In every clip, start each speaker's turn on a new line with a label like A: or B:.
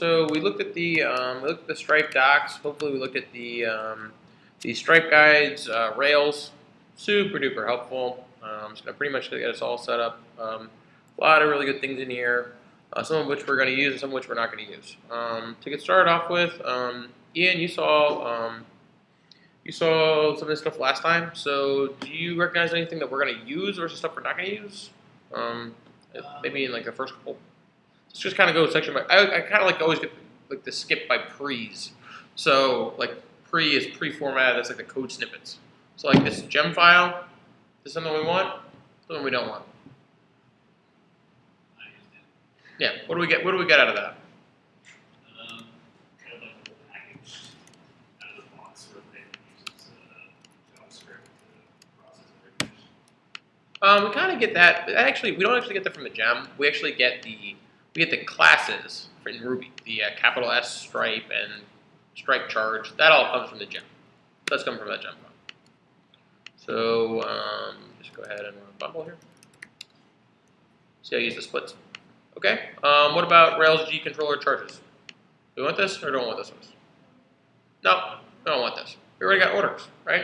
A: So we looked at the Stripe docs. Hopefully, we looked at the Stripe guides, Rails. Super duper helpful. It's gonna pretty much get us all set up. A lot of really good things in here. Some of which we're going to use, and some of which we're not going to use. To get started off with, Ian, you saw some of this stuff last time. So do you recognize anything that we're going to use versus stuff we're not going to use? Maybe in like the first couple. Let's just kind of go section by. I kind of like to always get like the skip by pre's. So like pre is pre-formatted. That's like the code snippets. So like this gem file. Is something we want? Something we don't want. Yeah. What do we get? What do we get out of that?
B: Kind of like a little package out of the box where they uses JavaScript to process information.
A: We kind of get that. But actually, we don't actually get that from the gem. We actually get the classes in Ruby, the capital S Stripe and Stripe charge. That all comes from the gem. That's coming from that gem file. So just go ahead and run a bundle here. See how I use the splits. Okay. What about Rails G controller charges? Do we want this or don't want this? No, we don't want this. We already got orders, right?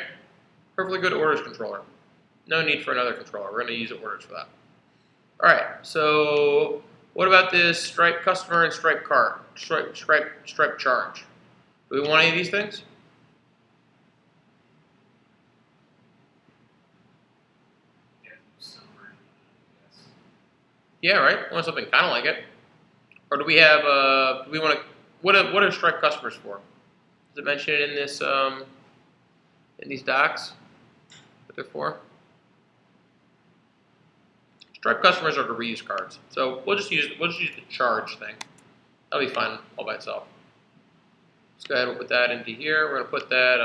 A: Perfectly good orders controller. No need for another controller. We're going to use orders for that. All right. So what about this Stripe customer and Stripe cart? Stripe charge. Do we want any of these things? Yeah, right. We want something kind of like it. Or do we have? Do we want to? What are Stripe customers for? Is it mentioned in this in these docs? What they're for? Stripe customers are the reuse cards. So we'll just use the charge thing. That'll be fine all by itself. Let's go ahead and put that into here. We're gonna put that.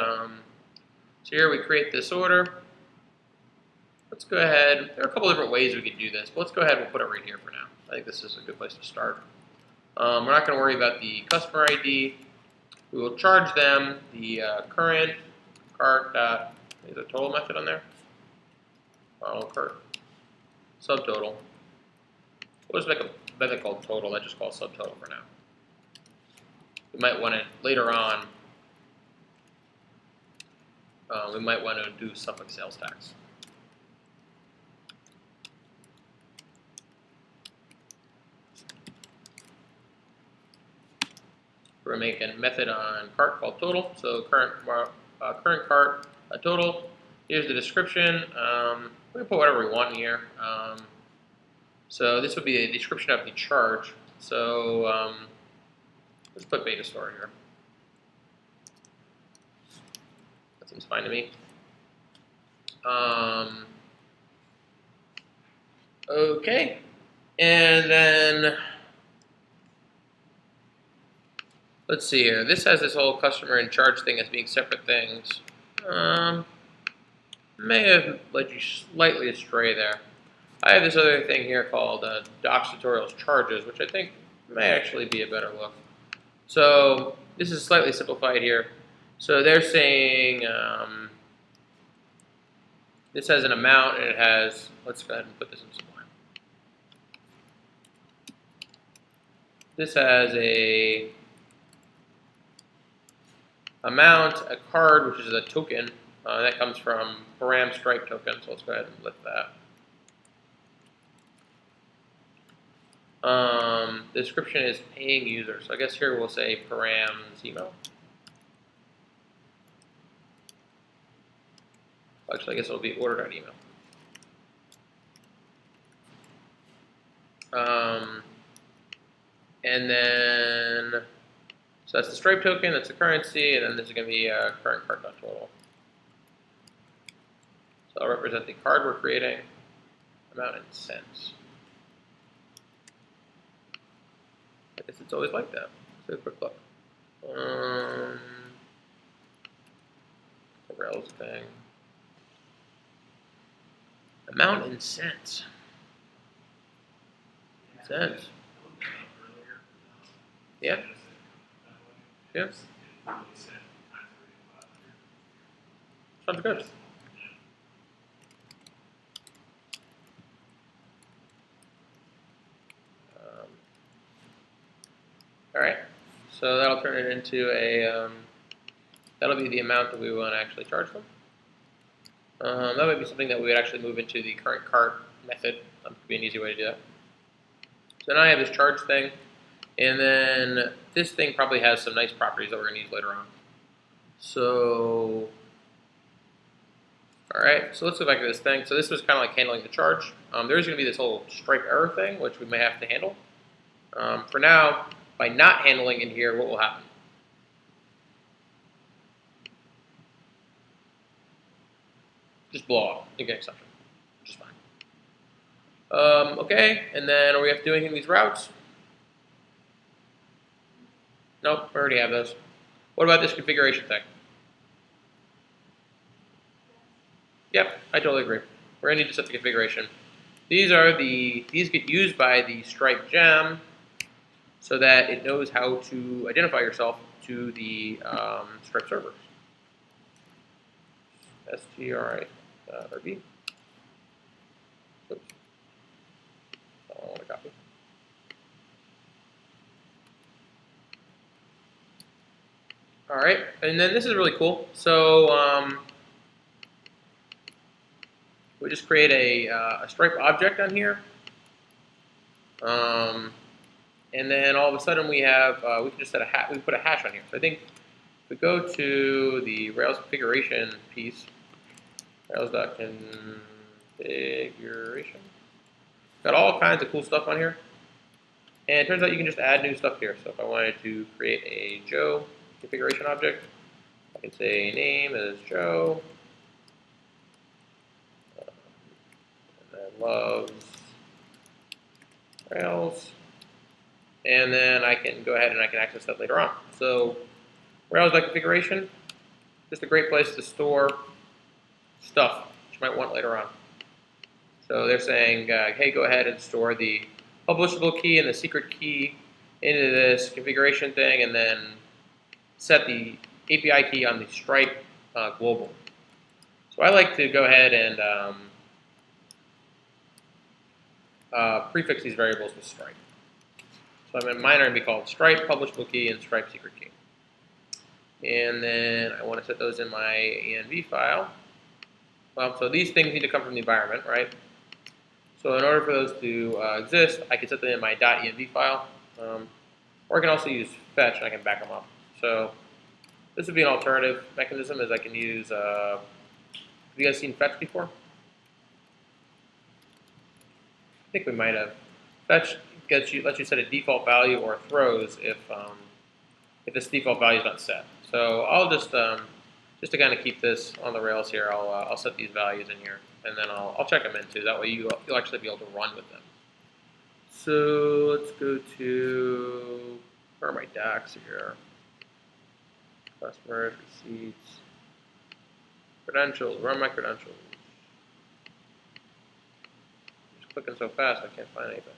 A: So here we create this order. Let's go ahead. There are a couple different ways we could do this, but let's go ahead and we'll put it right here for now. I think this is a good place to start. We're not going to worry about the customer ID. We will charge them the current cart. Is a total method on there? Cart subtotal. We'll just make a method called total. That just called subtotal for now. We might want to later on. We might want to do stuff like sales tax. We're making a method on cart called total. So current cart total. Here's the description. We can put whatever we want in here. So this would be a description of the charge. So let's put beta store here. That seems fine to me. Okay, and then. Let's see here. This has this whole customer and charge thing as being separate things. May have led you slightly astray there. I have this other thing here called Docs Tutorials Charges, which I think may actually be a better look. So this is slightly simplified here. So they're saying this has an amount and it has, let's go ahead and put this in Sublime. This has a amount, a card, which is a token, that comes from param Stripe token, so let's go ahead and lift that. The description is paying user, so I guess here we'll say param's email. Actually, I guess it'll be order.email. And then so that's the Stripe token, that's the currency, and then this is going to be current card.total. So I'll represent the card we're creating, amount in cents. I guess it's always like that. Let's take a quick look. The Rails thing. Amount in cents. Cents. Yeah. Yeah. Sounds good. All right. So that'll turn it into a, that'll be the amount that we want to actually charge them. That might be something that we would actually move into the current cart method. That would be an easy way to do that. So now I have this charge thing, and then this thing probably has some nice properties that we're going to use later on. So, all right, so let's go back to this thing. So this was kind of like handling the charge. There is going to be this whole stripe error thing, which we may have to handle. For now, by not handling in here, what will happen? Just blow off, you get exception, which is fine. Okay, and then are we have to do anything with these routes? Nope, we already have those. What about this configuration thing? Yep, I totally agree. We're gonna need to set the configuration. These get used by the Stripe gem so that it knows how to identify yourself to the Stripe servers. STRI.RB. Oops. I don't want to copy. All right, and then this is really cool. So we just create a Stripe object on here, and then all of a sudden we have we can just set we put a hash on here. So I think if we go to the Rails configuration piece, Rails.configuration, got all kinds of cool stuff on here, and it turns out you can just add new stuff here. So if I wanted to create a Joe configuration object, I can say name is Joe. Loves Rails, and then I can go ahead and I can access that later on. So Rails.configuration, just a great place to store stuff that you might want later on. So they're saying, hey, go ahead and store the publishable key and the secret key into this configuration thing, and then set the API key on the Stripe global. So I like to go ahead and prefix these variables with Stripe. So mine are going to be called Stripe publishable key and Stripe secret key. And then I want to set those in my env file. So these things need to come from the environment, right? So in order for those to exist, I can set them in my .env file, or I can also use fetch and I can back them up. So this would be an alternative mechanism, is I can use. Have you guys seen fetch before? I think we might have. Fetch lets you set a default value or throws if this default value is not set. So I'll just to kind of keep this on the rails here, I'll set these values in here, and then I'll check them in too. That way you'll actually be able to run with them. So let's go to, where are my docs here? Customers, receipts, credentials. Run my credentials. Just clicking so fast I can't find anything.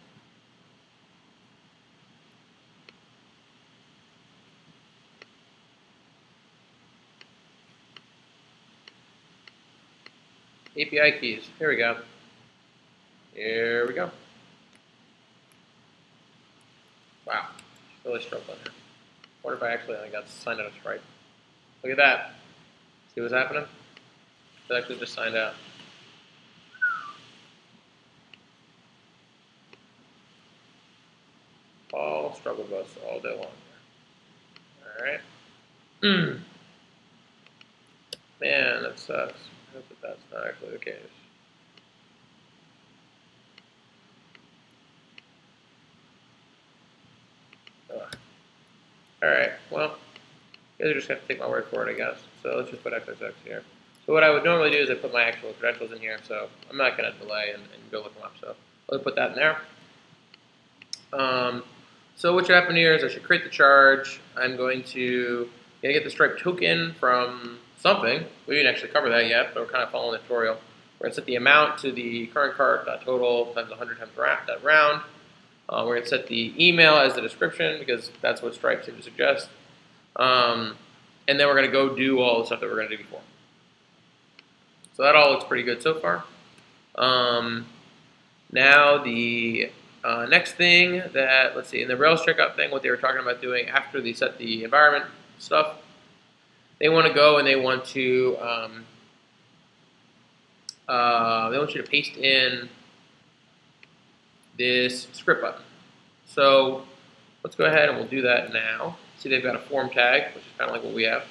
A: API keys. Here we go. Here we go. Wow, really struggling here. Wonder if I actually got signed out of Stripe. Look at that. See what's happening? It actually just signed out. All struggle bus all day long. All right. Man, that sucks. I hope that that's not actually the case. Alright, well, you guys are just going to take my word for it, I guess. So let's just put XXX here. So what I would normally do is I put my actual credentials in here, so I'm not going to delay and go look them up. So I'll put that in there. So what should happen here is I should create the charge. I'm going to get the Stripe token from something. We didn't actually cover that yet, but we're kind of following the tutorial. We're going to set the amount to the current cart total times 100 times that round. We're going to set the email as the description because that's what Stripe seemed to suggest. And then we're going to go do all the stuff that we're going to do before. So that all looks pretty good so far. Now the Next thing that, let's see, in the Rails checkout thing, what they were talking about doing after they set the environment stuff, they want to go and they want you to paste in this script button. So let's go ahead and we'll do that now. See, they've got a form tag, which is kind of like what we have.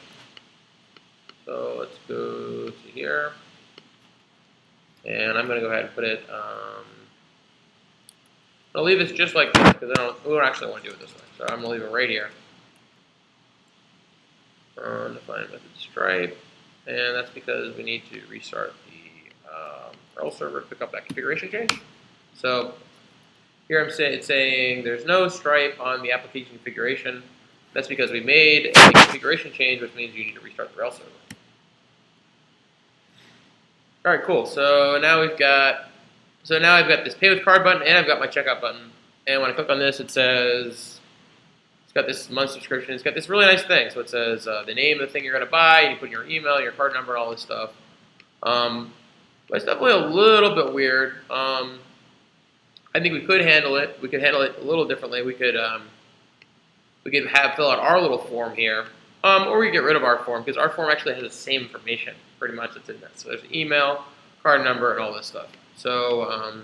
A: So let's go to here, and I'm going to go ahead and put it. I'll leave this just like this because we don't actually want to do it this way. So I'm going to leave it right here. Define method stripe, and that's because we need to restart the Rails server to pick up that configuration change. So here it's saying there's no stripe on the application configuration. That's because we made a configuration change, which means you need to restart the Rails server. All right, cool. So now I've got this pay with card button, and I've got my checkout button. And when I click on this, it says it's got this month subscription. It's got this really nice thing. So it says the name of the thing you're going to buy. You put your email, your card number, all this stuff. But it's definitely a little bit weird. I think we could handle it. We could handle it a little differently. We could fill out our little form here, or we could get rid of our form because our form actually has the same information pretty much that's in that. So there's email, card number, and all this stuff. So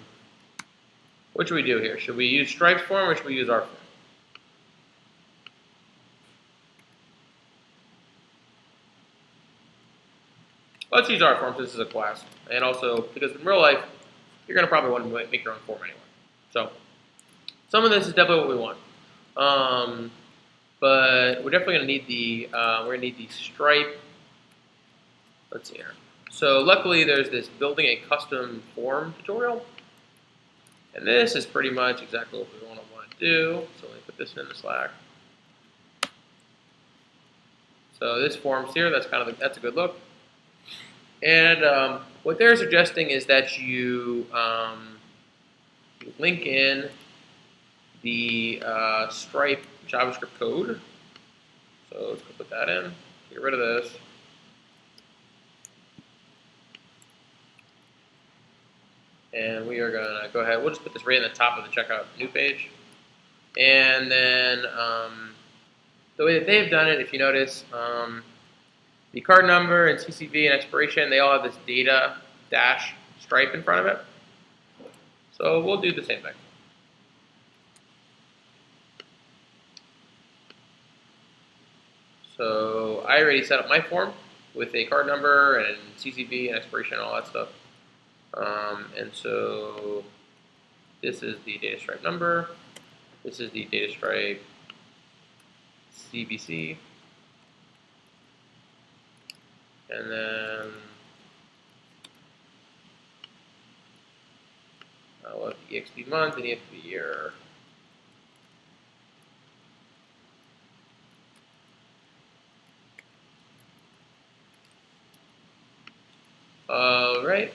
A: what should we do here? Should we use Stripe's form or should we use our form? Let's use our form since this is a class, and also because in real life you're going to probably want to make your own form anyway. So some of this is definitely what we want. But we're definitely going to need the Stripe. Let's see here. So luckily there's this building a custom form tutorial. And this is pretty much exactly what we want to do. So let me put this in the Slack. So this form's here. That's a good look. And what they're suggesting is that you link in the Stripe JavaScript code. So let's go put that in. Get rid of this. And we are going to go ahead. We'll just put this right in the top of the checkout new page. And then the way that they've done it, if you notice, the card number and CCV and expiration, they all have this data dash stripe in front of it. So we'll do the same thing. So I already set up my form with a card number and CCV and expiration and all that stuff. And so this is the data stripe number. This is the data stripe CBC. And then we'll have the EXP month and EXP year. All right.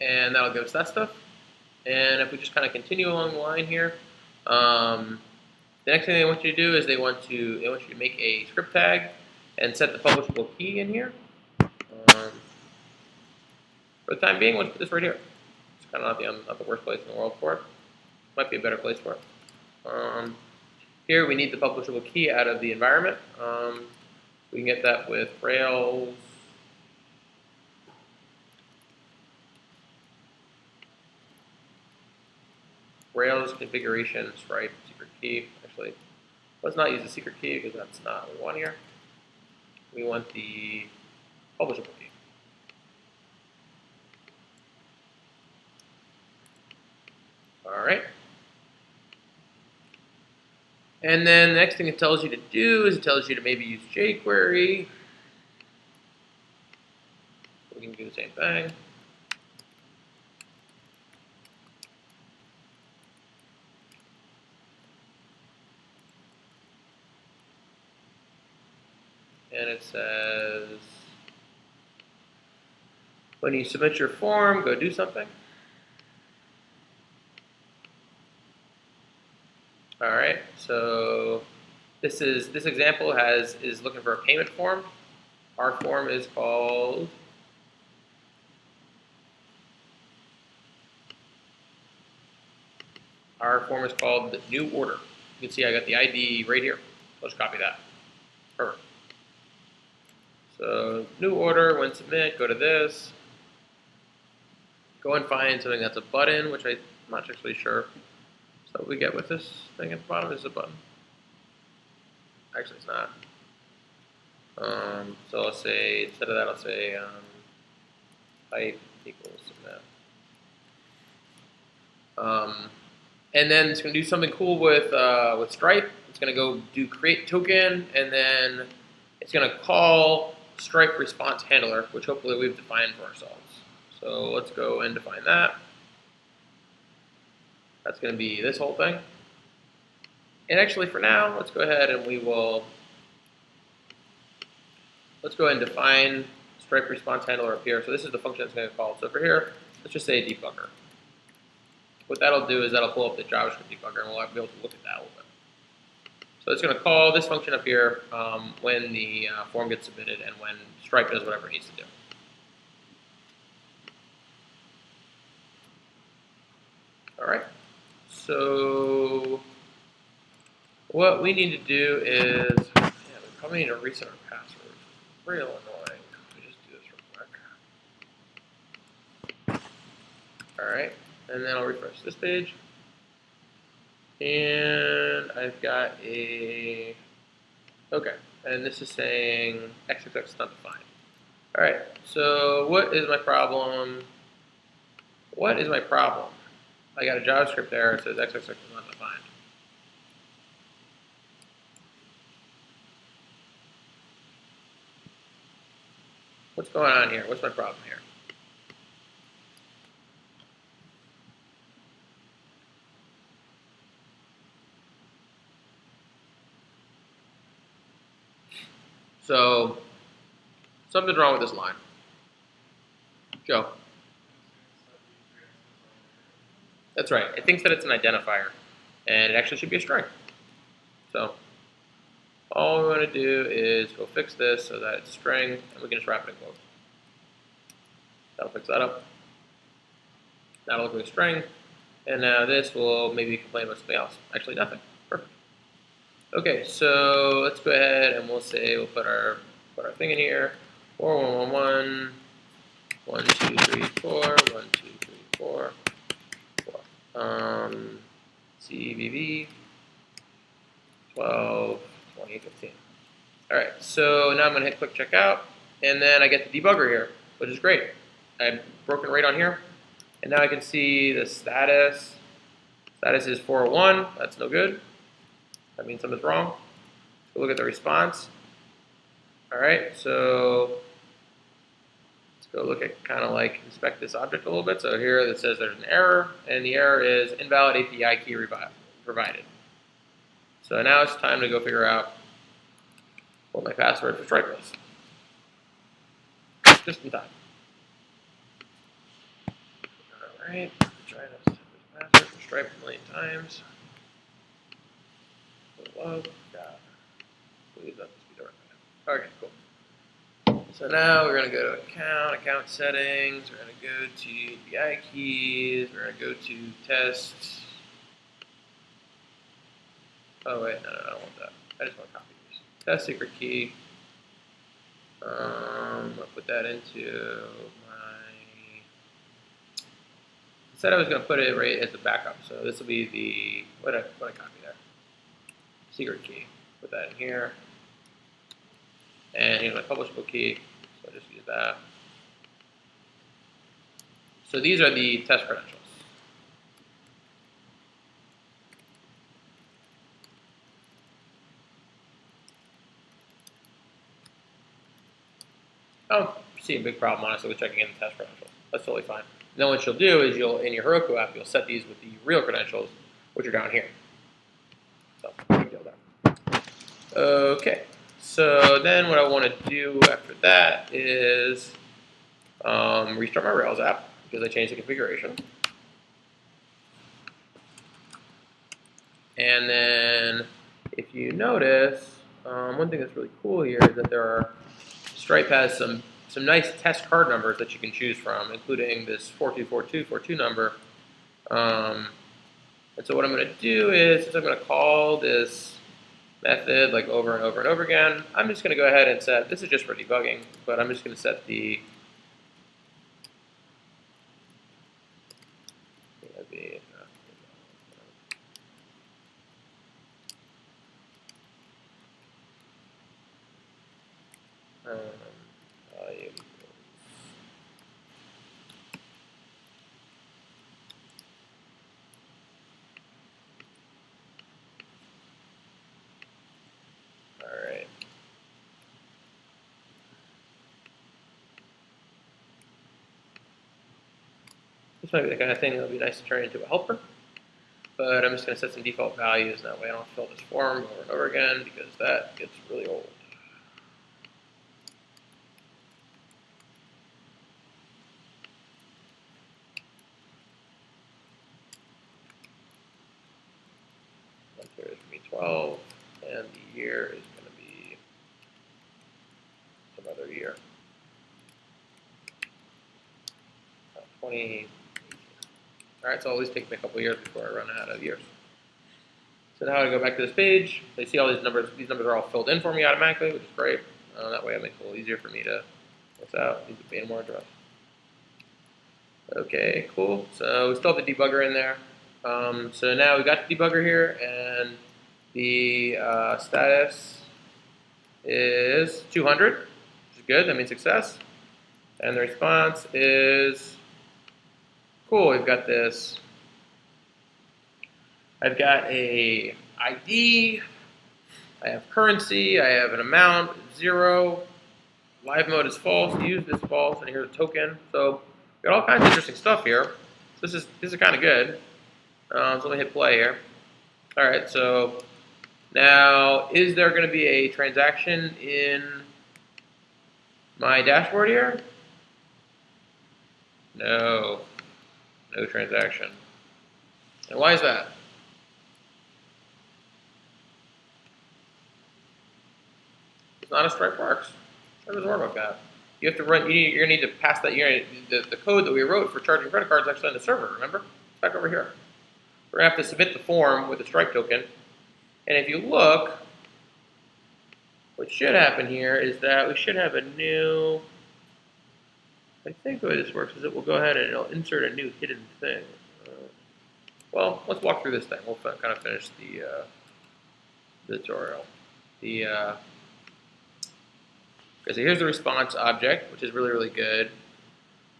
A: And that'll give us that stuff. And if we just kind of continue along the line here, the next thing they want you to do is they want you to make a script tag and set the publishable key in here. For the time being, let's put this right here. It's kind of not the worst place in the world for it. Might be a better place for it. Here we need the publishable key out of the environment. We can get that with Rails. Rails configuration stripe secret key. Actually, let's not use the secret key because that's not what we want here. We want the publishable key. All right. And then the next thing it tells you to do is it tells you to maybe use jQuery. We can do the same thing. And it says, when you submit your form, go do something. All right, so this example is looking for a payment form. Our form is called form is called the new order. You can see I got the ID right here. Let's copy that. Perfect. So new order, when submit, go to this. Go and find something that's a button, which I'm not actually sure. So what we get with this thing at the bottom is a button. Actually, it's not. So I'll say, instead of that, I'll say height equals submit. And then it's going to do something cool with Stripe. It's going to go do create token, and then it's going to call Stripe response handler, which hopefully we've defined for ourselves. So let's go and define that. That's going to be this whole thing. And actually, for now, let's go ahead and let's go ahead and define Stripe response handler up here. So this is the function that's going to call. So for here, let's just say debugger. What that'll do is that'll pull up the JavaScript debugger, and we'll be able to look at that a little bit. So it's going to call this function up here when the form gets submitted and when Stripe does whatever it needs to do. All right. So what we need to do is, we probably need to reset our password. Real annoying. Let me just do this real quick. All right. And then I'll refresh this page. And I've got okay. And this is saying XXX is not defined. All right. So what is my problem? What is my problem? I got a JavaScript error that says XXX is not defined. What's going on here? What's my problem here? So something's wrong with this line. Joe. That's right. It thinks that it's an identifier, and it actually should be a string. So all we want to do is go fix this so that it's a string, and we can just wrap it in quotes. That'll fix that up. That'll look like a string, and now this will maybe complain about something else. Actually, nothing. Perfect. Okay, so let's go ahead and we'll say we'll put our thing in here. 4111 1 2 3 4 1 2 3 4 4. CVV 12 20 15. All right, so now I'm gonna hit click checkout, and then I get the debugger here, which is great. I've broken right on here, and now I can see the status. Status is 401. That's no good. That means something's wrong. Let's go look at the response. All right, so let's go look at kind of like inspect this object a little bit. So here it says there's an error, and the error is invalid API key provided. So now it's time to go figure out what my password for Stripe is. Just in time. All right, try to set this password for Stripe a million times. Love, God. Please let this be the right one. Okay, cool. So now we're going to go to account settings. We're going to go to API keys. We're going to go to tests. Oh, wait, no, I don't want that. I just want to copy these. Test secret key. I'll put that into my. I said I was going to put it right as a backup. So this will be the. What I copy there? Secret key. Put that in here. And here's my publishable key. So I'll just use that. So these are the test credentials. Oh, see a big problem, honestly, with checking in the test credentials. That's totally fine. Then what you'll do is in your Heroku app, you'll set these with the real credentials, which are down here. So, big deal there. Okay, so then what I want to do after that is restart my Rails app because I changed the configuration. And then if you notice, one thing that's really cool here is that Stripe has some nice test card numbers that you can choose from, including this 424242 number. And And so what I'm going to do is, since I'm going to call this method like over and over and over again, I'm just going to go ahead and set, this is just for debugging, but I'm just going to set the volume. All right. This might be the kind of thing that would be nice to turn into a helper, but I'm just going to set some default values. That way I don't fill this form over and over again because that gets really old. Month here is going to be 12, and the year is going to be some other year. 20. All right, so it'll always take me a couple years before I run out of years. So now I go back to this page. I see all these numbers. These numbers are all filled in for me automatically, which is great. That way it makes it a little easier for me to work out. These are being more addressed. Okay, cool. So we still have the debugger in there. So now we got the debugger here, and the status is 200, which is good. That means success. And the response is cool. We've got this. I've got a ID. I have currency. I have an amount, 0. Live mode is false. Use this false, and here's a token. So we got all kinds of interesting stuff here. So this is kind of good. So let me hit play here. All right. So now, is there going to be a transaction in my dashboard here? No. No transaction. And why is that? It's not a Stripe works. Stripe doesn't work like that. You have to run. You're gonna need to pass that. The code that we wrote for charging credit cards is actually on the server. Remember? It's back over here. We're gonna have to submit the form with the Stripe token. And if you look, what should happen here is that we should have a new. I think the way this works is it will go ahead and it'll insert a new hidden thing. Well, let's walk through this thing. We'll kind of finish the tutorial. Okay, so here's the response object, which is really, really good.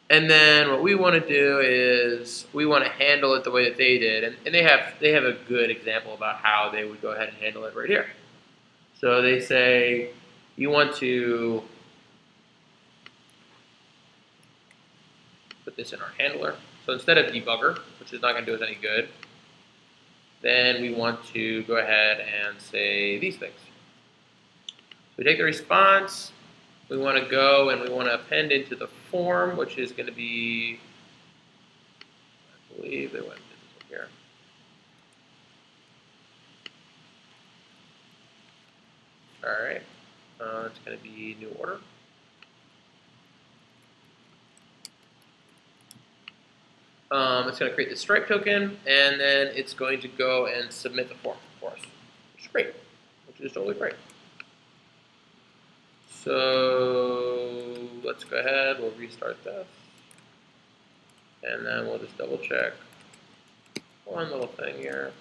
A: And then what we want to do is we want to handle it the way that they did. And they have a good example about how they would go ahead and handle it right here. So they say you want to put this in our handler. So instead of debugger, which is not going to do us any good, then we want to go ahead and say these things. So we take the response, we want to go and we want to append into the form, which is going to be, I believe they went here. All right, it's going to be new order. It's going to create the Stripe token, and then it's going to go and submit the form for us, which is great, which is totally great. So let's go ahead, we'll restart this, and then we'll just double check one little thing here.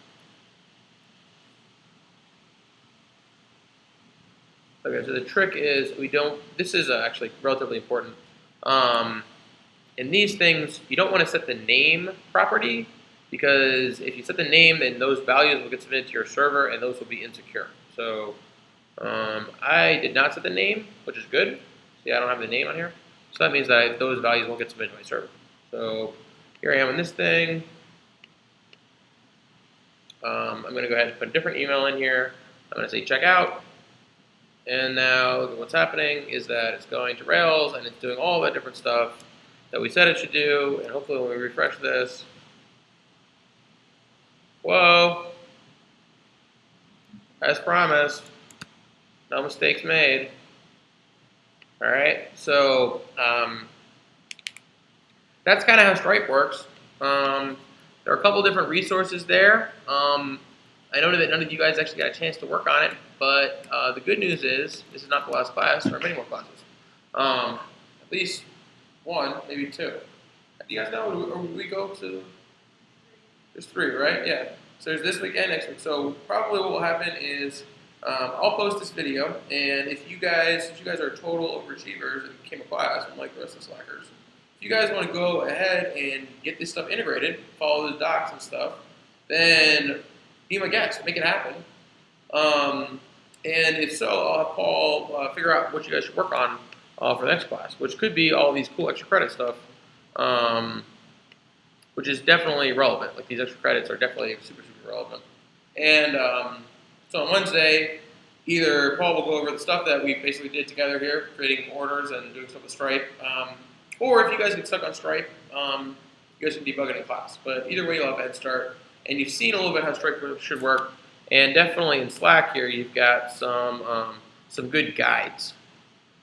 A: Okay, so the trick is this is actually relatively important. In these things, you don't want to set the name property, because if you set the name, then those values will get submitted to your server, and those will be insecure. So I did not set the name, which is good. See, I don't have the name on here. So that means that those values won't get submitted to my server. So here I am in this thing. I'm going to go ahead and put a different email in here. I'm going to say checkout. And now what's happening is that it's going to Rails, and it's doing all that different stuff that we said it should do, and hopefully when we refresh this, whoa, as promised, no mistakes made. All right, so that's kind of how Stripe works. The There are a couple different resources there. I know that none of you guys actually got a chance to work on it, but the good news is this is not the last class. There are many more classes. At least one, maybe two. Do you guys know, or would we go to? There's three, right? Yeah. So there's this week and next week. So probably what will happen is I'll post this video, and if you guys are total overachievers and came a class, unlike the rest of the slackers, if you guys want to go ahead and get this stuff integrated, follow the docs and stuff, then be my guest, make it happen. And if so, I'll have Paul figure out what you guys should work on for the next class, which could be all these cool extra credit stuff, which is definitely relevant. Like these extra credits are definitely super, super relevant. And so on Wednesday, either Paul will go over the stuff that we basically did together here, creating orders and doing stuff with Stripe, or if you guys get stuck on Stripe, you guys can debug it in class. But either way, you'll have a head start. And you've seen a little bit how Stripe should work. And definitely in Slack here, you've got some good guides.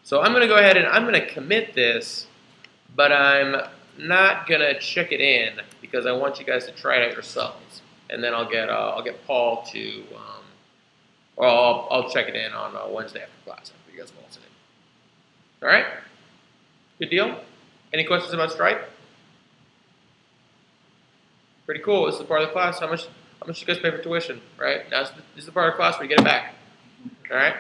A: So I'm going to go ahead and I'm going to commit this, but I'm not going to check it in because I want you guys to try it out yourselves. And then I'll get Paul to, or I'll check it in on Wednesday after class after you guys have all seen it. All right? Good deal? Any questions about Stripe? Pretty cool. This is the part of the class. How much you guys pay for tuition, right? Now this is the part of the class where you get it back. All right?